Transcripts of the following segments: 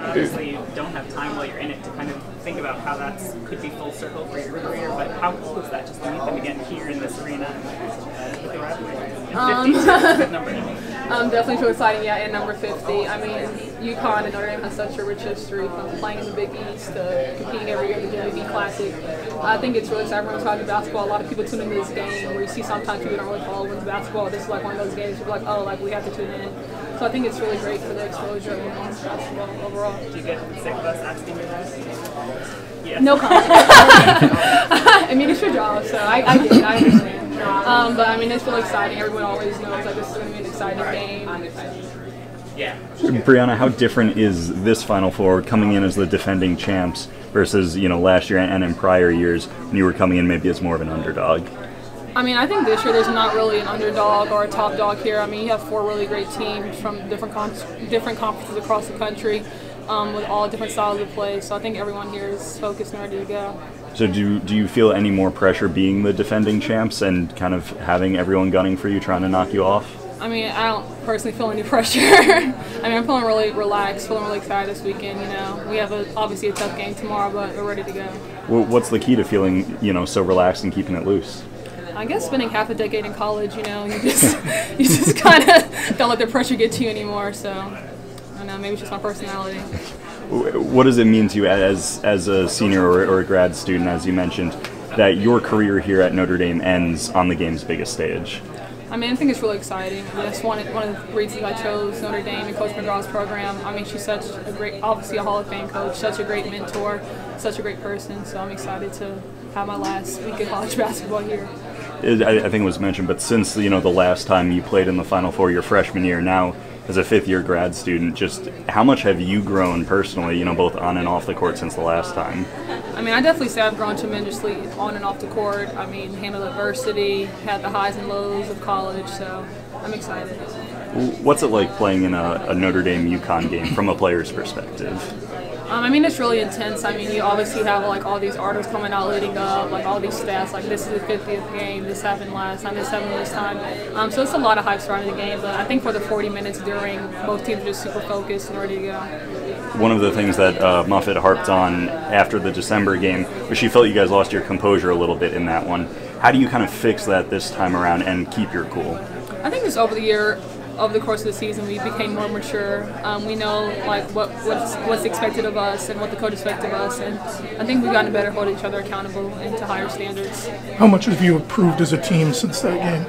obviously you don't have time while you're in it to kind of think about how that could be full circle for your career, but how cool is that just to meet them again here in this arena? With the rivalry? 50 is a good number. Definitely feel exciting, yeah, and number 50. I mean, UConn and Notre Dame has such a rich history from playing in the Big East to competing every year in the JV Classic. I think it's really exciting when we're talking basketball. A lot of people tune into this game where you see sometimes people don't really follow women's basketball. This is like one of those games where you're like, oh, like we have to tune in. So I think it's really great for the exposure of women's basketball overall. Do you get sick of us asking you guys? Yeah. No comment. I mean, it's your job, so I get it. I understand. But I mean, it's really exciting. Everyone always knows like this is going to be an exciting game. Yeah. Brianna, how different is this Final Four coming in as the defending champs versus last year and in prior years when you were coming in maybe as more of an underdog? I mean, I think this year there's not really an underdog or a top dog here. I mean, you have 4 really great teams from different conferences across the country with all different styles of play. So I think everyone here is focused and ready to go. So do you feel any more pressure being the defending champs and kind of having everyone gunning for you, trying to knock you off? I mean, I don't personally feel any pressure. I mean, I'm feeling really relaxed, feeling really excited this weekend. We have obviously a tough game tomorrow, but we're ready to go. Well, what's the key to feeling so relaxed and keeping it loose? I guess spending half a decade in college, you just kind of don't let the pressure get to you anymore. So I don't know, maybe it's just my personality. What does it mean to you as a senior or a grad student, as you mentioned, that your career here at Notre Dame ends on the game's biggest stage? I mean, I think it's really exciting. That's one of the reasons I chose Notre Dame and Coach McGraw's program. I mean, she's such a great, obviously a Hall of Fame coach, such a great mentor, such a great person. So I'm excited to have my last week of college basketball here. I think it was mentioned, but since the last time you played in the Final Four, your freshman year, now as a fifth-year grad student, just how much have you grown personally, both on and off the court since the last time? I mean, I definitely say I've grown tremendously on and off the court. I mean, handled adversity, had the highs and lows of college, so I'm excited. What's it like playing in a Notre Dame UConn game from a player's perspective? I mean, it's really intense. I mean, you obviously have like all these articles coming out leading up, like all these stats, like this is the 50th game, this happened last time, this happened this time. So it's a lot of hype surrounding the game, but I think for the 40 minutes during, both teams are just super focused and ready to go. One of the things that Muffet harped on after the December game was she felt you guys lost your composure a little bit in that one. How do you kind of fix that this time around and keep your cool? I think just over the course of the season, we became more mature. We know like what's expected of us and what the coach expects of us, and I think we've gotten better at holding each other accountable and to higher standards. How much have you improved as a team since that game?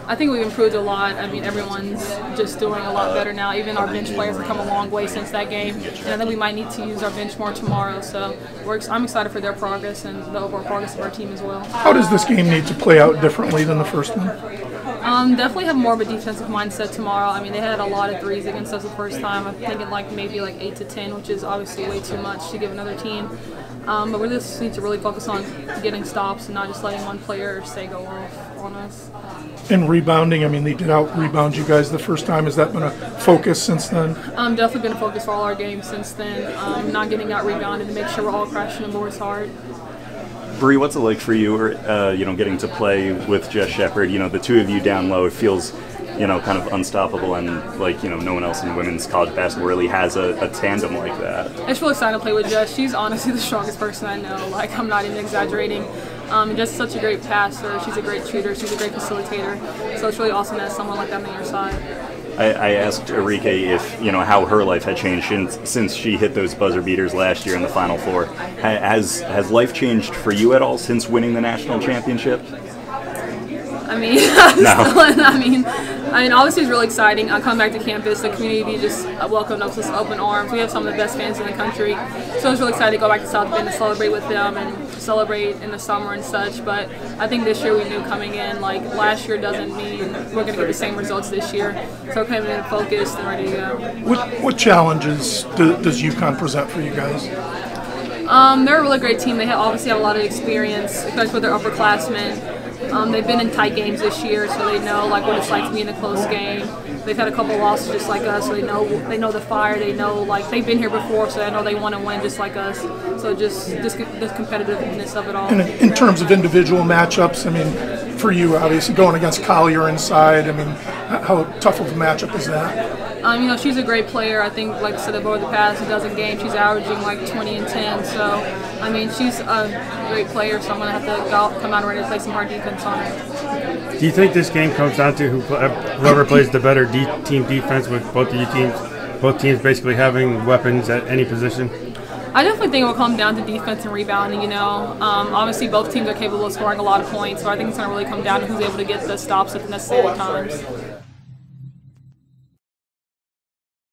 I think we've improved a lot. I mean, everyone's just doing a lot better now. Even our bench players have come a long way since that game, and I think we might need to use our bench more tomorrow. So I'm excited for their progress and the overall progress of our team as well. How does this game need to play out differently than the first one? Definitely have more of a defensive mindset tomorrow. I mean, they had a lot of threes against us the first time. I'm thinking maybe 8 to 10, which is obviously way too much to give another team. But we just need to really focus on getting stops and not just letting one player go off on us. And rebounding, I mean, they did out-rebound you guys the first time. Has that been a focus since then? Definitely been a focus for all our games since then. Not getting out-rebounded to make sure we're all crashing the boards hard. Bree, what's it like for you, getting to play with Jess Shepard? The two of you down low, it feels, kind of unstoppable, and like, no one else in women's college basketball really has a tandem like that. It's really exciting to play with Jess. She's honestly the strongest person I know. Like, I'm not even exaggerating. Jess is such a great passer. She's a great shooter. She's a great facilitator. So it's really awesome to have someone like that on your side. I asked Enrique if, how her life had changed since she hit those buzzer beaters last year in the Final Four. Has life changed for you at all since winning the national championship? I mean, obviously it's really exciting. I come back to campus, the community just welcomed us with open arms. We have some of the best fans in the country, so it's really excited to go back to South Bend to celebrate with them and celebrate in the summer and such. But I think this year we knew coming in, like last year doesn't mean we're going to get the same results this year. So we're coming in focused and ready to go. What challenges does UConn present for you guys? They're a really great team. They obviously have a lot of experience, especially with their upperclassmen. They've been in tight games this year, so they know what it's like to be in a close game. They've had a couple losses just like us, so they know the fire. They know they've been here before, so they know they want to win just like us. So just the competitiveness of it all. And in terms of individual matchups, I mean, for you, obviously going against Collier inside, I mean, how tough of a matchup is that? You know, she's a great player. I think, like I said, over the past dozen games, she's averaging like 20 and 10. So, I mean, she's a great player, so I'm going to have to come out ready to play some hard defense on her. Do you think this game comes down to whoever plays the better team defense, with both teams basically having weapons at any position? I definitely think it will come down to defense and rebounding, you know. Obviously, both teams are capable of scoring a lot of points, so I think it's going to really come down to who's able to get the stops at the necessary times.